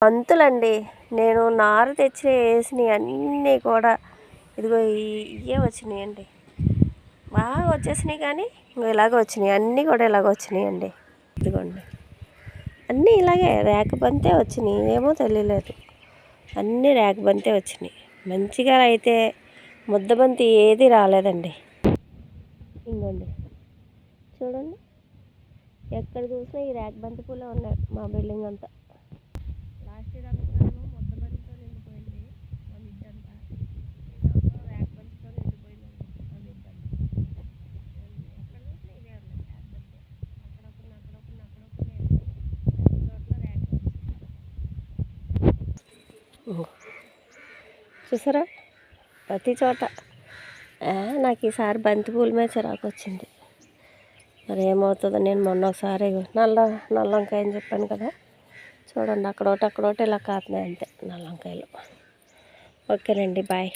బంతులండి. నేను నారు తెచ్చి వేసినవి అన్నీ కూడా ఇదిగో ఇవే వచ్చినాయండి. బాగా వచ్చేసినాయి, కానీ ఇంకో ఇలాగ వచ్చినాయి. అన్నీ కూడా ఇలాగ వచ్చినాయండి. ఇదిగోండి, అన్నీ ఇలాగే రేక బంతే వచ్చినాయి. ఏమో తెలియలేదు, అన్నీ రేక బంతే వచ్చినాయి. మంచిగా అయితే ముద్దబంతి ఏది రాలేదండి. ఇంకోండి చూడండి, ఎక్కడ చూసినా ఈ రేక బంతి పూలే ఉన్నాయి మా బిల్డింగ్ అంతా. లాస్ట్ ఇయర్ అంతా ముద్దబంతితో నిండిపోయింది మా మిడ్ అంతా. ఈ సంవత్సరం రేక బంతితో నిండిపోయిందండి మా మిడ్ అంతా. ఎక్కడ చూసినా ఇవే ఉన్నాయి రేక బంతి. అక్కడొకటి లేదు, అన్ని చోట్ల రేక చూసారా, ప్రతి చోట. నాకు ఈసారి బంతి పూల మీద చిరాకు వచ్చింది. మరి ఏమవుతుందో. నేను మొన్న ఒకసారి నల్ల వంకాయ అని చెప్పాను కదా, చూడండి అక్కడోటి ఇలా కాతున్నాయి అంతే నల్ల వంకాయలు. ఓకేనండి, బాయ్.